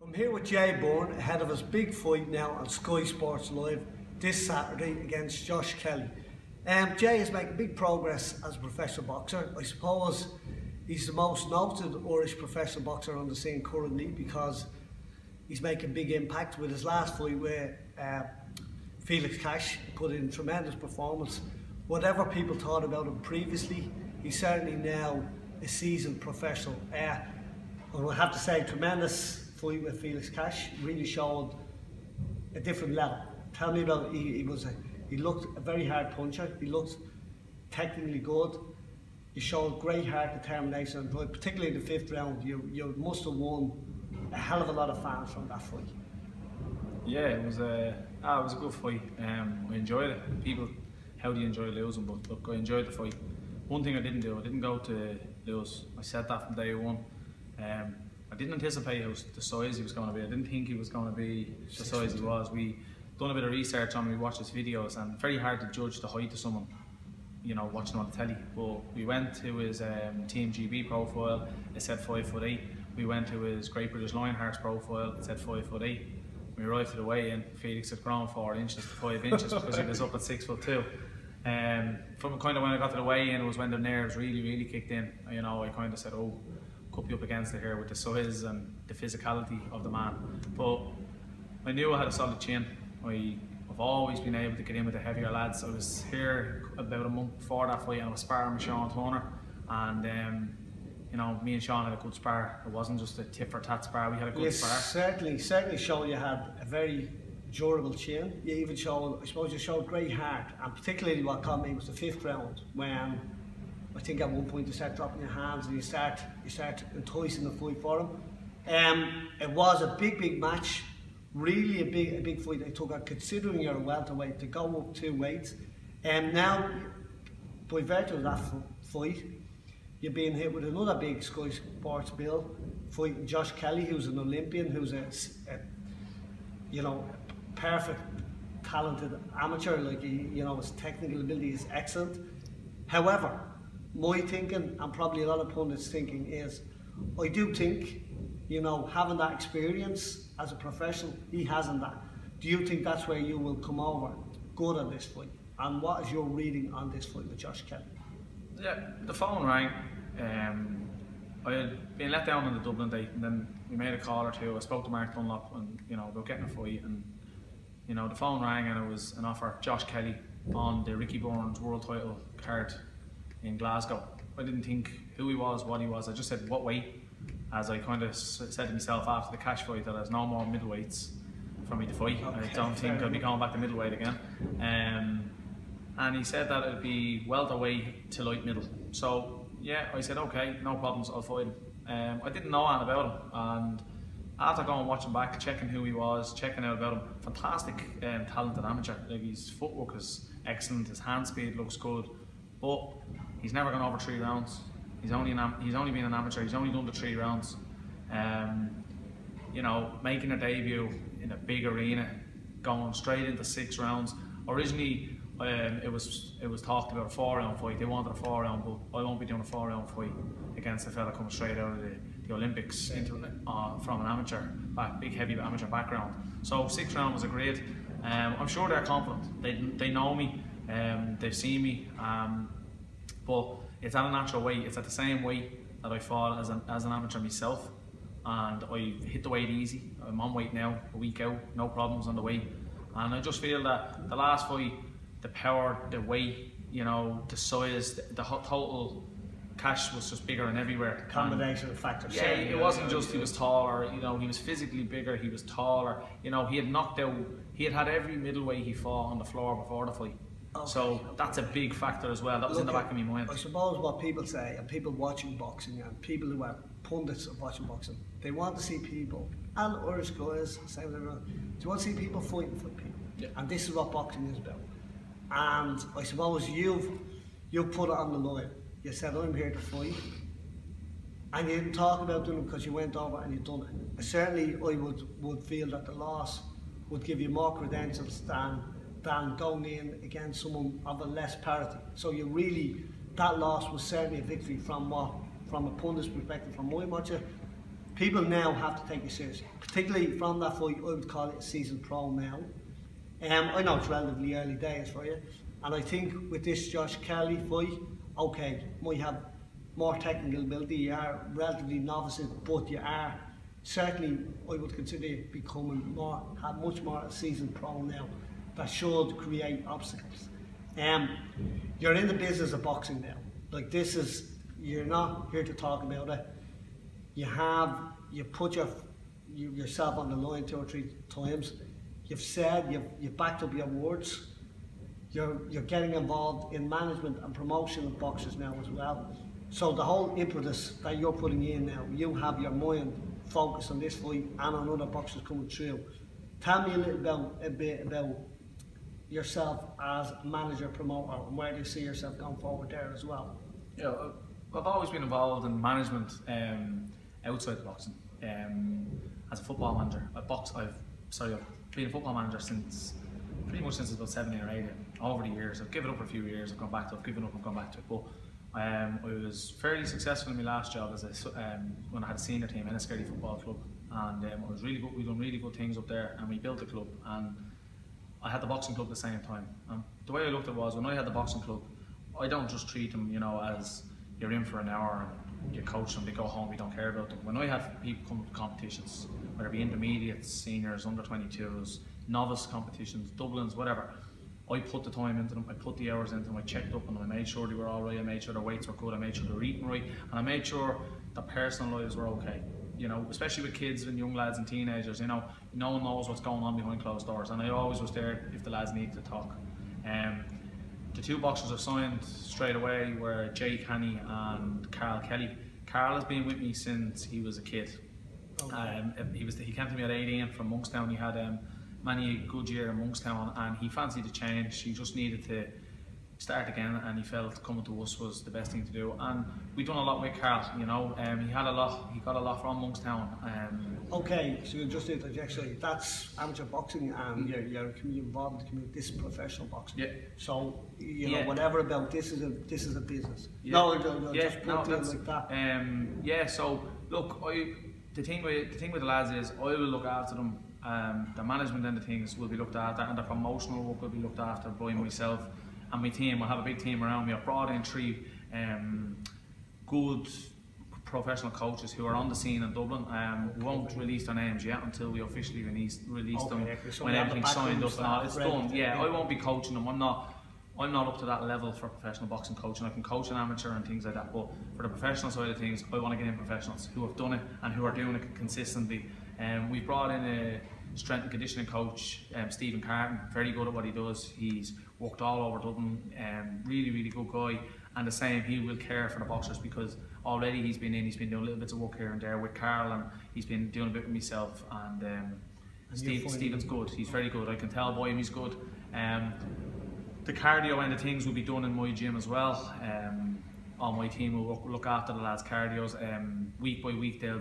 I'm here with Jay Byrne ahead of his big fight now on Sky Sports Live this Saturday against Josh Kelly. Jay is making big progress as a professional boxer. I suppose he's the most noted Irish professional boxer on the scene currently because he's making big impact with his last fight where Felix Cash put in tremendous performance. Whatever people thought about him previously, he's certainly now a seasoned professional. I would have to say tremendous fight with Felix Cash, really showed a different level. Tell me about it. He looked a very hard puncher, he looked technically good, he showed great heart, determination and drive, particularly in the fifth round. You must have won a hell of a lot of fans from that fight. Yeah, it was a good fight. I enjoyed it. People, how do you enjoy losing? But look, I enjoyed the fight. One thing I didn't go to lose. I said that from day one. I didn't anticipate the size he was going to be. I didn't think he was going to be the size he was. We done a bit of research on him, we watched his videos, and very hard to judge the height of someone, you know, watching on the telly. But we went to his Team GB profile, it said 5'8". We went to his Great British Lionhearts profile, it said 5'8". We arrived to the weigh-in, Felix had grown 4 inches to 5 inches because he was up at 6'2". From kind of when I got to the weigh-in was when the nerves really kicked in. You know, I kind of said, oh, could be up against it here with the size and the physicality of the man. But I knew I had a solid chin. I've always been able to get in with the heavier lads. I was here about a month before that fight and I was sparring with Sean Turner, and you know, me and Sean had a good spar. It wasn't just a tit for tat spar, we had a good spar. Certainly showed you had a very durable chin. You even showed, I suppose you showed great heart, and particularly what caught me was the fifth round when I think at one point you start dropping your hands and you start enticing the fight for him. It was a big match, really a big fight they took on, considering you're a welterweight, to go up 2 weights. And now, by virtue of that fight, you're being hit with another big Sky Sports bill, fighting Josh Kelly, who's an Olympian, who's a you know, perfect, talented amateur. Like, you know, his technical ability is excellent. However, my thinking, and probably a lot of pundits' thinking, is I do think, you know, having that experience as a professional, he hasn't that. Do you think that's where you will come over good on this fight? And what is your reading on this fight with Josh Kelly? Yeah, the phone rang. I had been let down on the Dublin date, and then we made a call or two. I spoke to Mark Dunlop, and you know, about getting a fight, and you know, the phone rang, and it was an offer, Josh Kelly on the Ricky Burns world title card in Glasgow. I didn't think who he was, what he was. I just said what weight, as I kind of said to myself after the Cash fight that there's no more middleweights for me to fight. Okay, I don't think I'll be going back to middleweight again. And he said that it'd be welterweight to light middle. So yeah, I said okay, no problems, I'll fight him. I didn't know anything about him, and after going and watching back, checking who he was, checking out about him, fantastic, talented amateur. Like, his footwork is excellent, his hand speed looks good, but he's never gone over 3 rounds. He's only been an amateur. He's only done the 3 rounds. You know, making a debut in a big arena, going straight into 6 rounds. Originally, it was talked about a 4-round fight. They wanted a 4-round, but I won't be doing a 4-round fight against a fella coming straight out of the Olympics from an amateur, big heavy amateur background. So 6th round was agreed. I'm sure they're confident. They know me. They've seen me. But it's at a natural weight. It's at the same weight that I fought as an amateur myself, and I hit the weight easy. I'm on weight now, a week out, no problems on the weight. And I just feel that the last fight, the power, the weight, you know, the size, the total Cash was just bigger and everywhere. Combination of factors. Yeah, it wasn't just he was taller, you know, he was physically bigger, he was taller, you know, he had knocked out, he had every middleweight he fought on the floor before the fight. Okay. So that's a big factor as well. That was in the back of my mind. I suppose what people say, and people watching boxing, and people who are pundits of watching boxing, they want to see people, and Irish guys, same as everyone, they want to see people fighting for people. Yeah. And this is what boxing is about. And I suppose you've put it on the line. You said, I'm here to fight. And you didn't talk about doing it because you went over and you've done it. Certainly, I would feel that the loss would give you more credentials than going in against someone of a less parity. So you really, that loss was certainly a victory from a pundit's perspective. From my watcher, people now have to take you seriously, particularly from that fight. I would call it a seasoned pro now. I know it's relatively early days for you, and I think with this Josh Kelly fight, okay, might have more technical ability. You are relatively novices, but you are certainly, I would consider you becoming much more a seasoned pro now. That should create obstacles. You're in the business of boxing now. Like this is, you're not here to talk about it. You put yourself on the line 2 or 3 times. You've said, you've backed up your words. You're getting involved in management and promotion of boxers now as well. So the whole impetus that you're putting in now, you have your mind focused on this fight and on other boxers coming through. Tell me a bit about yourself as a manager, promoter, and where do you see yourself going forward there as well? Yeah, I've always been involved in management outside boxing. As a football manager, I've been a football manager pretty much since about 17 or 18. Over the years, I've given up for a few years. I've gone back to it. I've given up and gone back to it. But I was fairly successful in my last job as when I had a senior team in a Enniskerry Football Club, and I was really good. We done really good things up there, and we built the club. And I had the boxing club at the same time. And the way I looked at it was, when I had the boxing club, I don't just treat them, as you're in for an hour and you coach them, they go home, we don't care about them. When I have people come to competitions, whether it be intermediates, seniors, under 22s, novice competitions, doublings, whatever, I put the time into them, I put the hours into them, I checked up on them, I made sure they were all right, I made sure their weights were good, I made sure they were eating right, and I made sure their personal lives were okay. Especially with kids and young lads and teenagers, no one knows what's going on behind closed doors, and I always was there if the lads needed to talk. The 2 boxers I signed straight away were Jay Canny and Carl Kelly. Carl has been with me since he was a kid. Okay. He came to me at 18 from Monkstown. He had many a good year in Monkstown, and he fancied a change. He just needed to start again, and he felt coming to us was the best thing to do. And we've done a lot with Carl. He got a lot from Monkstown. Okay, so you just interject. So that's amateur boxing, and you're involved in the community. This is professional boxing. Yeah. So whatever about this is a business. Yeah. No, just put it like that. So look, the thing with the lads is I will look after them. The management end of things will be looked after, and the promotional work will be looked after by myself and my team. I have a big team around me. I've brought in 3 good professional coaches who are on the scene in Dublin. We won't release their names yet until we officially release them when everything's signed up and all. It's done. Yeah, I won't be coaching them. I'm not up to that level for professional boxing coaching. I can coach an amateur and things like that, but for the professional side of things, I want to get in professionals who have done it and who are doing it consistently. We've brought in a strength and conditioning coach, Stephen Carton, very good at what he does. He's worked all over Dublin, really, really good guy. And the same, he will care for the boxers because already he's been doing little bits of work here and there with Carl, and he's been doing a bit with myself. And Stephen's good, he's very good. I can tell by him he's good. The cardio end of things will be done in my gym as well. All my team will look after the lads' cardios. Week by week their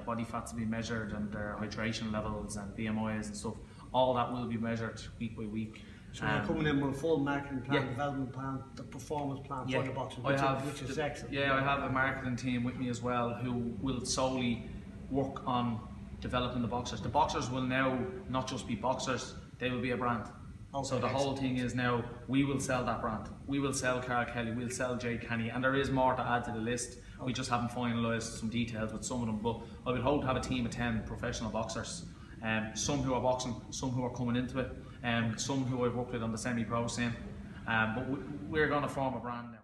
body fats will be measured and their hydration levels and BMIs and stuff. All that will be measured week by week. So you're coming in with a full marketing plan, development plan, the performance plan for the boxers, which is excellent. Yeah, I have a marketing team with me as well who will solely work on developing the boxers. The boxers will now not just be boxers, they will be a brand. Okay, so the whole thing is now we will sell that brand. We will sell Carl Kelly, we'll sell Jay Canny, and there is more to add to the list. Okay. We just haven't finalised some details with some of them, but I would hope to have a team of 10 professional boxers. Some who are boxing, some who are coming into it, some who I've worked with on the semi-pro scene. But we're going to form a brand now.